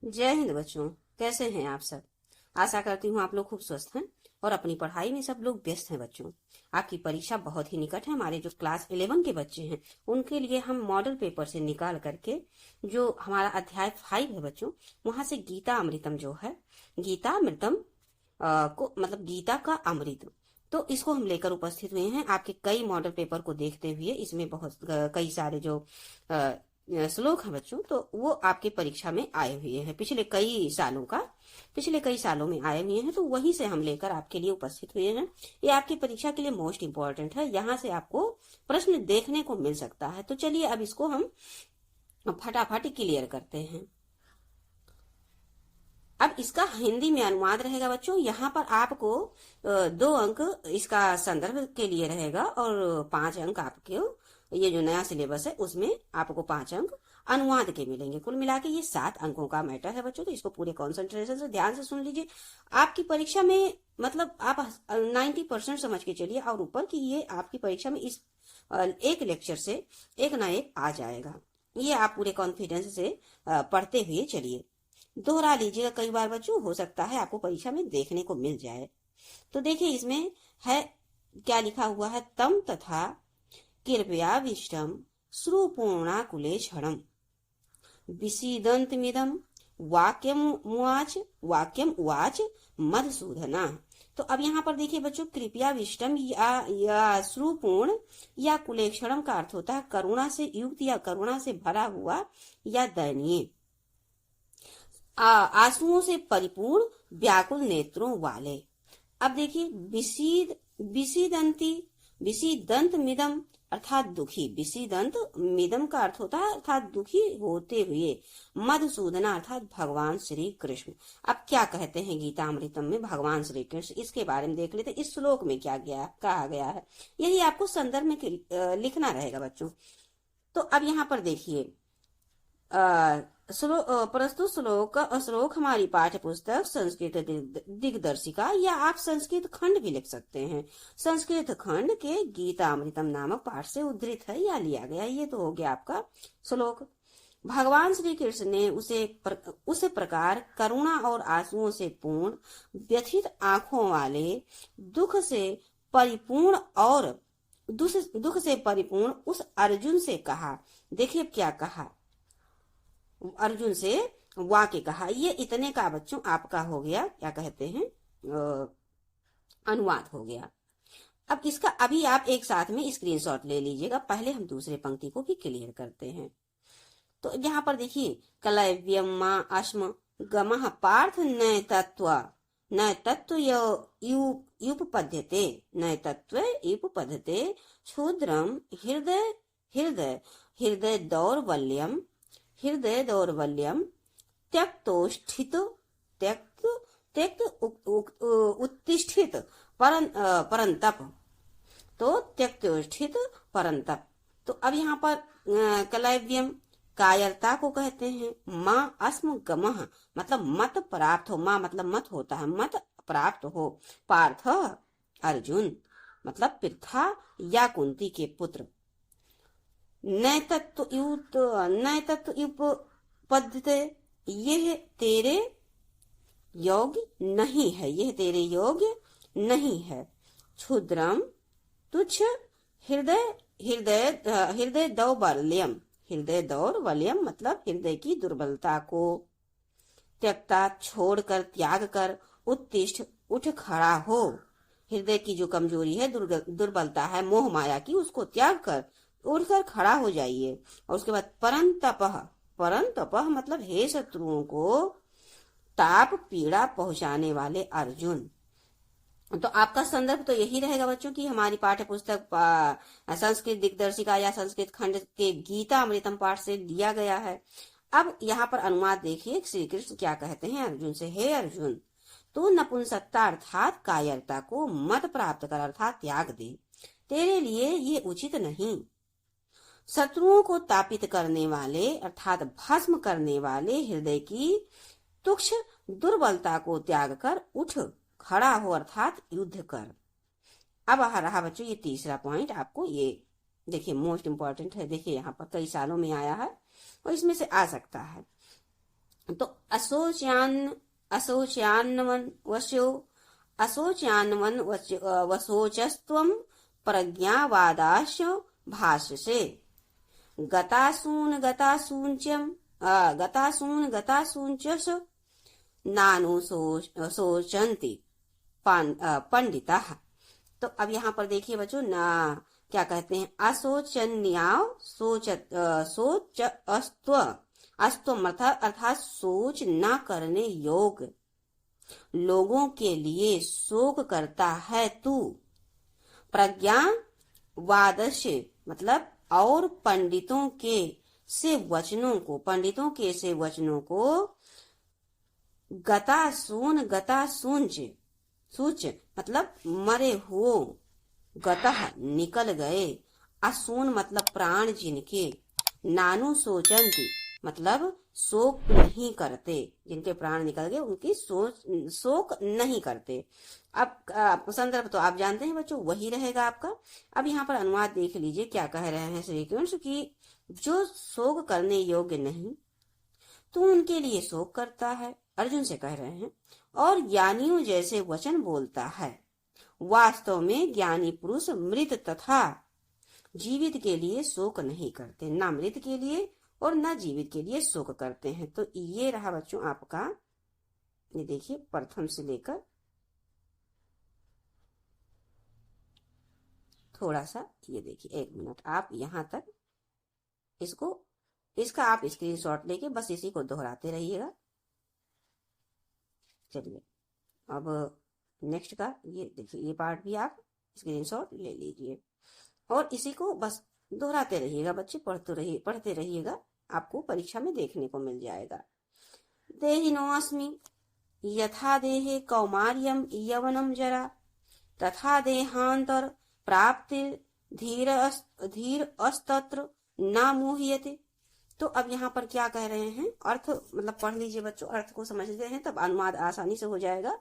जय हिंद बच्चों। कैसे हैं आप सब। आशा करती हूँ आप लोग खूब स्वस्थ हैं और अपनी पढ़ाई में सब लोग व्यस्त हैं। बच्चों, आपकी परीक्षा बहुत ही निकट है। हमारे जो क्लास 11 के बच्चे हैं उनके लिए हम मॉडल पेपर से निकाल करके जो हमारा अध्याय 5 है बच्चों, वहां से गीता अमृतम जो है, गीता अमृतम को मतलब गीता का अमृत, तो इसको हम लेकर उपस्थित हुए हैं। आपके कई मॉडल पेपर को देखते हुए इसमें बहुत कई सारे जो श्लोक हैं बच्चों, तो वो आपके परीक्षा में आए हुए हैं। पिछले कई सालों में आए हुए हैं, तो वहीं से हम लेकर आपके लिए उपस्थित हुए हैं। ये आपकी परीक्षा के लिए मोस्ट इम्पोर्टेंट है। यहाँ से आपको प्रश्न देखने को मिल सकता है। तो चलिए अब इसको हम फटाफट क्लियर करते हैं। अब इसका हिंदी में अनुवाद रहेगा बच्चों। यहाँ पर आपको 2 अंक इसका संदर्भ के लिए रहेगा और 5 अंक आपके ये जो नया सिलेबस है उसमें आपको 5 अंक अनुवाद के मिलेंगे। कुल मिला के ये 7 अंकों का मैटर है बच्चों। तो इसको पूरे कॉन्सेंट्रेशन से ध्यान से सुन लीजिए। आपकी परीक्षा में मतलब आप 90% समझ के चलिए और ऊपर की ये आपकी परीक्षा में इस एक लेक्चर से एक ना एक आ जाएगा। ये आप पूरे कॉन्फिडेंस से पढ़ते हुए चलिए। दोहरा लीजिएगा कई बार बच्चों, हो सकता है आपको परीक्षा में देखने को मिल जाए। तो देखिए इसमें है क्या लिखा हुआ है। तम तथा कृपयाविष्टम श्रुपूर्णाकुले क्षणम विसीदन्तमिदं वाक्यम उवाच मधुसूदना। तो अब यहाँ पर देखिए बच्चों, कृपया विष्टम या श्रुपूर्ण या कुलेक्षणम का अर्थ होता है करुणा से युक्त या करुणा से भरा हुआ या दयनीय, आंसुओं से परिपूर्ण व्याकुल नेत्रों वाले। अब देखिए विसीदंती, विसीदंत मिदम अर्थात दुखी, विसीदंत मिदम का अर्थ होता है अर्थात दुखी होते हुए, मधुसूदना अर्थात भगवान श्री कृष्ण। अब क्या कहते हैं गीतामृतम में भगवान श्री कृष्ण, इसके बारे में देख लेते। इस श्लोक में क्या कहा गया है, यही आपको संदर्भ में लिखना रहेगा बच्चों। तो अब यहाँ पर देखिए प्रस्तुत श्लोक हमारी पाठ्य पुस्तक संस्कृत दिग्दर्शिका या आप संस्कृत खंड भी लिख सकते हैं। संस्कृत खंड के गीतामृतम नामक पाठ से उद्धृत है या लिया गया। ये तो हो गया आपका श्लोक। भगवान श्री कृष्ण ने उस प्रकार करुणा और आंसुओं से पूर्ण व्यथित आंखों वाले दुख से परिपूर्ण उस अर्जुन से कहा। देखिए क्या कहा, अर्जुन से वाक्य कहा। ये इतने का बच्चों आपका हो गया, क्या कहते हैं, अनुवाद हो गया। अब इसका अभी आप एक साथ में स्क्रीनशॉट ले लीजिएगा। पहले हम दूसरे पंक्ति को भी क्लियर करते हैं। तो यहाँ पर देखिए, कलव्यम माँ अश्म गमः पार्थ न तत्व युपपद्यते क्षुद्रम हृदय दौर्बल्यम त्यक्त उत्तिष्ठित परंतप। तो त्यक्तोष्ठित परंतप। तो अब यहाँ पर कलव्यम कायरता को कहते हैं। माँ अस्म गमः मतलब मत प्राप्त हो, माँ मतलब मत होता है, मत प्राप्त हो। पार्थ अर्जुन मतलब पृथा या कुंती के पुत्र। नैतत्वयुपपद्यते यह तेरे योग्य नहीं है, यह तेरे योग्य नहीं है। क्षुद्रम तुच्छ हृदय दौर्बल्यम, हृदय दौर्बल्यम मतलब हृदय की दुर्बलता को। त्यक्ता छोड़कर, त्याग कर, उत्तिष्ठ उठ खड़ा हो। हृदय की जो कमजोरी है, दुर्बलता है मोह माया की, उसको त्याग कर उठकर खड़ा हो जाइए। और उसके बाद परंतपः मतलब हे शत्रुओं को ताप पीड़ा पहुंचाने वाले अर्जुन। तो आपका संदर्भ तो यही रहेगा बच्चों की हमारी पाठ्य पुस्तक संस्कृत दिग्दर्शिका या संस्कृत खंड के गीता अमृतम पाठ से दिया गया है। अब यहाँ पर अनुवाद देखिए, श्री कृष्ण क्या कहते हैं अर्जुन से। हे अर्जुन, तू नपुंसकता अर्थात कायरता को मत प्राप्त कर अर्थात त्याग दे। तेरे लिए ये उचित नहीं। शत्रुओं को तापित करने वाले अर्थात भस्म करने वाले हृदय की तुक्ष दुर्बलता को त्याग कर उठ खड़ा हो अर्थात युद्ध कर। अब आ रहा बच्चों ये तीसरा पॉइंट, आपको ये देखिए मोस्ट इंपॉर्टेंट है। देखिए यहाँ पर कई सालों में आया है और इसमें से आ सकता है। तो असोच्यान्वन वशो असोच्यान्वन वशोचस्त्वं प्रज्ञावादाश्च भाषसे गतासून गतासूंचस नानु सोचन्ति पंडिता। तो अब यहाँ पर देखिए बच्चों ना क्या कहते हैं, असोचन्याव सोच अस्त्व अर्थात सोच न करने योग लोगों के लिए शोक करता है तू। प्रज्ञा वादस्य मतलब और पंडितों के से वचनों को सूच मतलब मरे हुओ, गतः निकल गए, असून मतलब प्राण जिनके, नानु सोचंती मतलब शोक नहीं करते, जिनके प्राण निकल गए उनकी शोक नहीं करते। अब संदर्भ तो आप जानते हैं बच्चों, वही रहेगा आपका। अब यहाँ पर अनुवाद देख लीजिए क्या कह रहे हैं श्री कृष्ण की, जो शोक करने योग्य नहीं तू उनके लिए शोक करता है, अर्जुन से कह रहे हैं, और ज्ञानियों जैसे वचन बोलता है। वास्तव में ज्ञानी पुरुष मृत तथा जीवित के लिए शोक नहीं करते, ना मृत के लिए और न जीवित के लिए शोक करते हैं। तो ये रहा बच्चों आपका, ये देखिए प्रथम से लेकर थोड़ा सा, ये देखिए 1 मिनट आप यहाँ तक इसका आप स्क्रीनशॉट लेके बस इसी को दोहराते रहिएगा। चलिए अब नेक्स्ट का ये देखिए, ये पार्ट भी आप स्क्रीनशॉट ले लीजिए और इसी को बस दोहराते रहिएगा बच्चे, पढ़ते रहिएगा, आपको परीक्षा में देखने को मिल जाएगा। देहिनोऽस्मि यथा देहे कौमार्यम यवनम जरा तथा देहांतर प्राप्ति धीर अस्तत्र न मुह्यते। तो अब यहाँ पर क्या कह रहे हैं, अर्थ मतलब पढ़ लीजिए बच्चों, अर्थ को समझते हैं तब अनुवाद आसानी से हो जाएगा।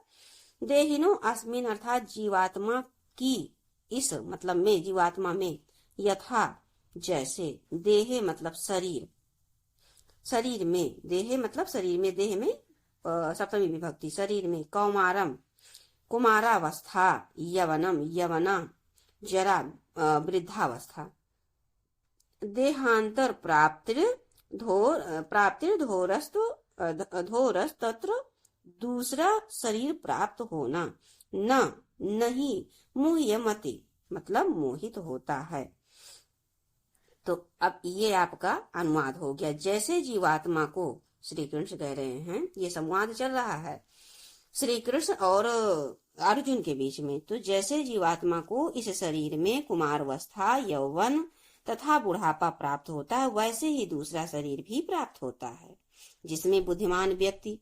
देहिनो अस्मिन अर्थात जीवात्मा की, इस मतलब में, जीवात्मा में, यथा जैसे, देहे मतलब शरीर, शरीर में, देहे मतलब शरीर में, देह में सप्तमी विभक्ति, शरीर में, कौमारम कुमारावस्था, यवनम यवना, जरा वृद्धावस्था, देहांतर धोरस्तत्र दूसरा शरीर प्राप्त होना, न नहीं, मुह्यमति मतलब मोहित होता है। तो अब ये आपका अनुवाद हो गया। जैसे जीवात्मा को श्री कृष्ण कह रहे हैं, ये संवाद चल रहा है श्री कृष्ण और अर्जुन के बीच में, तो जैसे जीवात्मा को इस शरीर में कुमारावस्था, यौवन तथा बुढ़ापा प्राप्त होता है, वैसे ही दूसरा शरीर भी प्राप्त होता है जिसमें बुद्धिमान व्यक्ति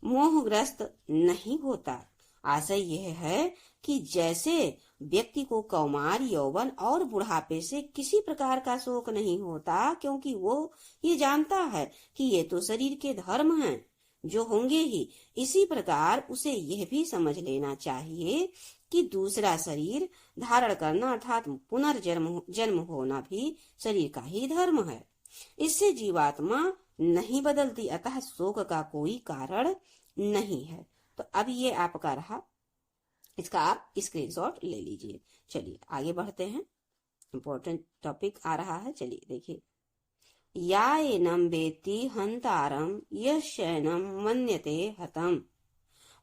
मोहग्रस्त नहीं होता। आशय यह है कि जैसे व्यक्ति को कौमार, यौवन और बुढ़ापे से किसी प्रकार का शोक नहीं होता, क्योंकि वो ये जानता है कि ये तो शरीर के धर्म हैं जो होंगे ही, इसी प्रकार उसे यह भी समझ लेना चाहिए कि दूसरा शरीर धारण करना अर्थात पुनर्जन्म होना भी शरीर का ही धर्म है। इससे जीवात्मा नहीं बदलती, अतः शोक का कोई कारण नहीं है। तो अब ये आपका रहा, इसका आप स्क्रीनशॉट ले लीजिए। चलिए आगे बढ़ते हैं, इंपॉर्टेंट टॉपिक आ रहा है। चलिए देखिए, या एनम वेत्ति हंतारम यशैनम मन्यते हतम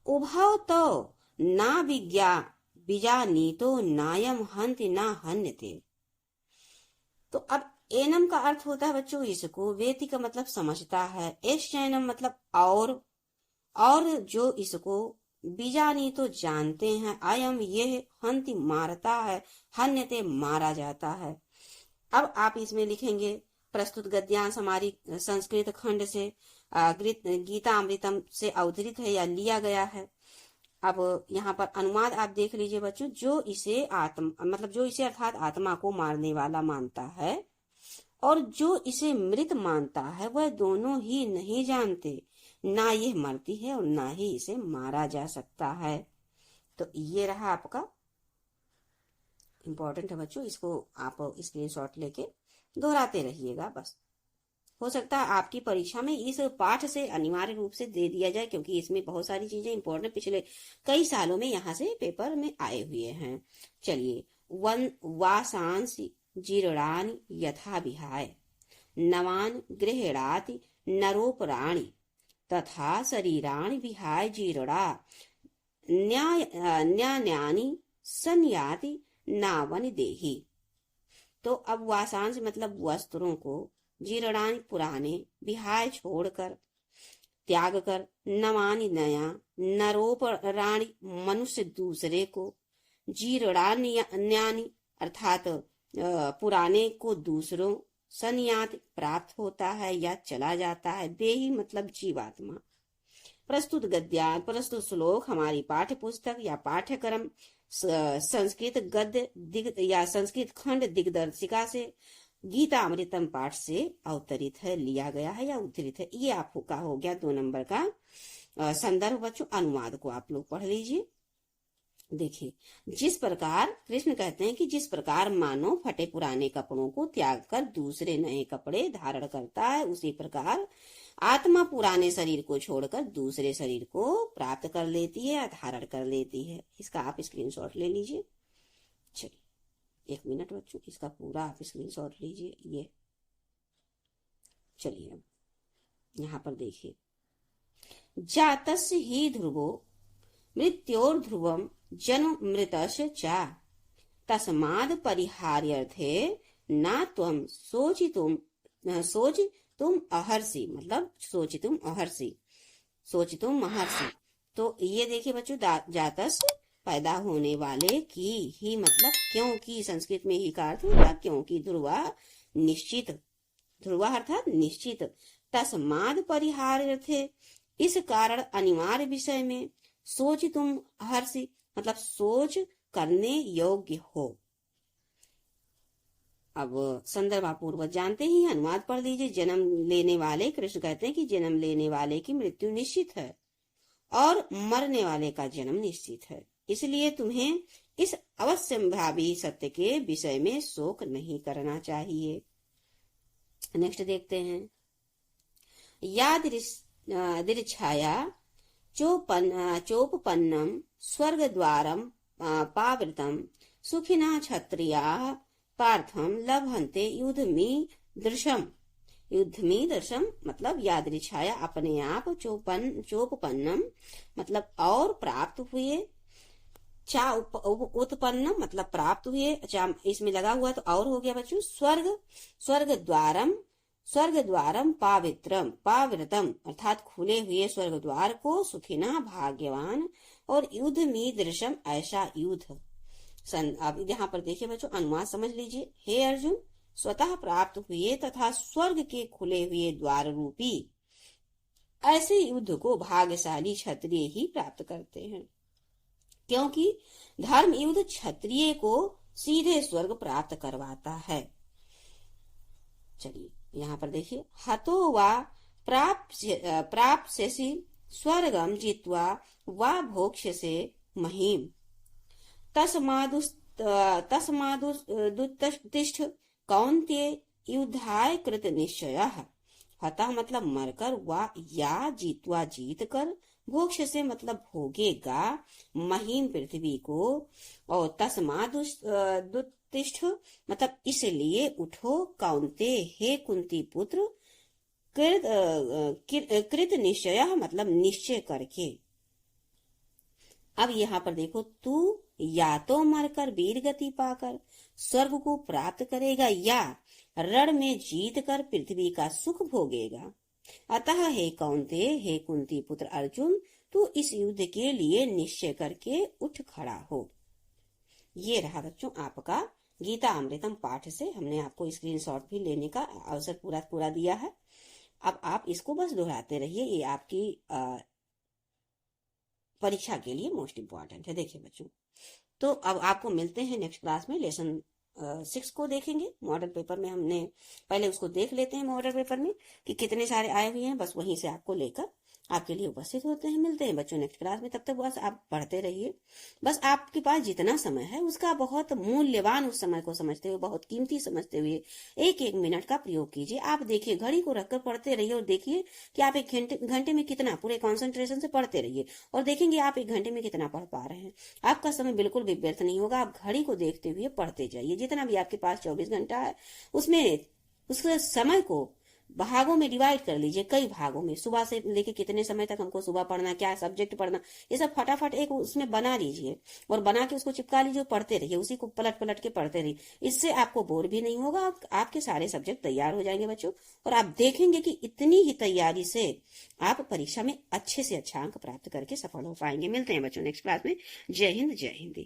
उभौ तो ना बीजानीतो नायम हंति ना हन्यते। तो अब एनम का अर्थ होता है बच्चों इसको, वेति का मतलब समझता है, एशैनम मतलब और जो इसको, बीजानी तो जानते हैं, अयम यह, हंति मारता है, हन्यते मारा जाता है। अब आप इसमें लिखेंगे, प्रस्तुत गद्यांश हमारी संस्कृत खंड से गीता अमृतम से अवतरित है या लिया गया है। अब यहाँ पर अनुवाद आप देख लीजिए बच्चों, जो इसे अर्थात आत्मा को मारने वाला मानता है और जो इसे मृत मानता है, वह दोनों ही नहीं जानते, ना यह मरती है और ना ही इसे मारा जा सकता है। तो ये रहा आपका इम्पोर्टेंट है बच्चों, इसको आप स्क्रीनशॉट लेके दोहराते रहिएगा बस। हो सकता है आपकी परीक्षा में इस पाठ से अनिवार्य रूप से दे दिया जाए, क्योंकि इसमें बहुत सारी चीजें इंपॉर्टेंट पिछले कई सालों में यहाँ से पेपर में आए हुए हैं। चलिए, वन वासांस जीर्णानि यथा विहाय नवान गृह्णाति नरोपराणि तथा शरीराणि विहाय जीर्णा न्यान्यानि संयाति नावन देहि। तो अब वासांश मतलब वस्त्रों को, जीर्णानि पुराने, विहाय छोड़कर, त्याग कर, नवानि नया, नरोपराणि मनुष्य दूसरे को, जीर्णान्यानि अर्थात पुराने को दूसरों, संयात प्राप्त होता है या चला जाता है, देही मतलब जीवात्मा। प्रस्तुत गद्य प्रस्तुत श्लोक हमारी पाठ्य पुस्तक या पाठ्यक्रम संस्कृत गद्य या संस्कृत खंड दिग्दर्शिका से गीता अमृतम पाठ से अवतरित है, लिया गया है या उद्धृत है। ये आपका हो गया 2 नंबर का संदर्भ। बच्चों, अनुवाद को आप लोग पढ़ लीजिए। देखिए, जिस प्रकार कृष्ण कहते हैं कि जिस प्रकार मानव फटे पुराने कपड़ों को त्याग कर दूसरे नए कपड़े धारण करता है, उसी प्रकार आत्मा पुराने शरीर को छोड़कर दूसरे शरीर को प्राप्त कर लेती है या धारण कर लेती है। इसका आप स्क्रीनशॉट ले लीजिए। चलिए 1 मिनट बच्चों, इसका पूरा आप स्क्रीनशॉट लीजिए। ये चलिए, अब यहाँ पर देखिए, जातस्य ही ध्रुवो मृत्योर्ध्रुवम जन्म मृतस्य च तस्माद् परिहार्यर्थे न त्वं सोचितुम अहर्षि, मतलब सोचितुम महर्षि। तो ये देखिए बच्चों, जातस्य पैदा होने वाले की, ही मतलब क्योंकि, संस्कृत में ही का अर्थ होता क्योंकि, ध्रुवा निश्चित, ध्रुवा अर्थात निश्चित, तस्माद् परिहार्यर्थे इस कारण अनिवार्य विषय में, सोचितुम हर्षि मतलब सोच करने योग्य हो। अब संदर्भ पूर्वक जानते ही, अनुवाद पढ़ लीजिए। जन्म लेने वाले, कृष्ण कहते हैं कि जन्म लेने वाले की मृत्यु निश्चित है और मरने वाले का जन्म निश्चित है, इसलिए तुम्हें इस अवश्यंभावी सत्य के विषय में शोक नहीं करना चाहिए। नेक्स्ट देखते हैं, यादृच्छाया चोपपन्नम स्वर्गद्वारम पावृतम सुखिना क्षत्रियाः पार्थम लभन्ते युद्धमीदृशम मतलब यादृच्छाया अपने आप, चोपपन्नम मतलब और प्राप्त हुए, चा उत्पन्नम मतलब प्राप्त हुए, इसमें लगा हुआ तो और हो गया बच्चों, स्वर्गद्वारम पावृतम अर्थात खुले हुए स्वर्ग द्वार को, सुखिना भाग्यवान, और युद्ध मीदृशम ऐसा युद्ध। अब यहाँ पर देखिए बच्चों, अनुवाद समझ लीजिए। हे अर्जुन, स्वतः प्राप्त हुए तथा स्वर्ग के खुले हुए द्वार रूपी ऐसे युद्ध को भाग्यशाली क्षत्रिय ही प्राप्त करते हैं, क्योंकि धर्म युद्ध क्षत्रिय को सीधे स्वर्ग प्राप्त करवाता है। चलिए यहाँ पर देखिए, हतो वा प्राप्स्यसि स्वर्गम जित्वा वा भोक्ष्यसे महीम तस्मादुत्तिष्ठ कौन्तेय युद्धाय कृत निश्चयः। हतः मतलब मरकर, वा या जीतवा जीत कर, भोक्ष से मतलब भोगेगा, महीम पृथ्वी को, और तस्मादुत्तिष्ठ मतलब इसलिए उठो, कौन्ते हे कुंती पुत्र, कृत निश्चय मतलब निश्चय करके। अब यहाँ पर देखो, तू या तो मरकर वीर गति पाकर स्वर्ग को प्राप्त करेगा, या रण में जीत कर पृथ्वी का सुख भोगेगा। अतः हे कौन्ते, हे कुंती पुत्र अर्जुन, तू इस युद्ध के लिए निश्चय करके उठ खड़ा हो। ये रहा बच्चों आपका गीता अमृतम पाठ से हमने आपको स्क्रीनशॉट भी लेने का अवसर पूरा दिया है। अब आप इसको बस दोहराते रहिए, ये आपकी परीक्षा के लिए मोस्ट इम्पॉर्टेंट है। देखिए बच्चों, तो अब आपको मिलते हैं नेक्स्ट क्लास में, लेसन 6 को देखेंगे। मॉडल पेपर में हमने पहले उसको देख लेते हैं, मॉडल पेपर में कि कितने सारे आए हुए हैं, बस वहीं से आपको लेकर आपके लिए उपस्थित होते हैं। मिलते हैं बच्चों नेक्स्ट क्लास में, तब तक बस आप पढ़ते रहिए। बस आपके पास जितना समय है उसका बहुत मूल्यवान, उस समय को समझते हुए, बहुत कीमती समझते हुए एक एक मिनट का प्रयोग कीजिए। आप देखिए, घड़ी को रखकर पढ़ते रहिए और देखिए कि आप एक घंटे में कितना, पूरे कॉन्सेंट्रेशन से पढ़ते रहिए और देखेंगे आप एक घंटे में कितना पढ़ पा रहे हैं। आपका समय बिल्कुल भी व्यर्थ नहीं होगा। आप घड़ी को देखते हुए पढ़ते जाइए। जितना भी आपके पास 24 घंटा है उसमें उसके समय को भागों में डिवाइड कर लीजिए, कई भागों में। सुबह से लेके कितने समय तक हमको सुबह पढ़ना, क्या सब्जेक्ट पढ़ना, ये सब फटाफट एक उसमें बना लीजिए और बना के उसको चिपका लीजिए, पढ़ते रहिए, उसी को पलट पलट के पढ़ते रहिए। इससे आपको बोर भी नहीं होगा, आपके सारे सब्जेक्ट तैयार हो जाएंगे बच्चों। और आप देखेंगे कि इतनी ही तैयारी से आप परीक्षा में अच्छे से अच्छा अंक प्राप्त करके सफल हो पाएंगे। मिलते हैं बच्चों नेक्स्ट क्लास में। जय हिंद, जय हिंदी।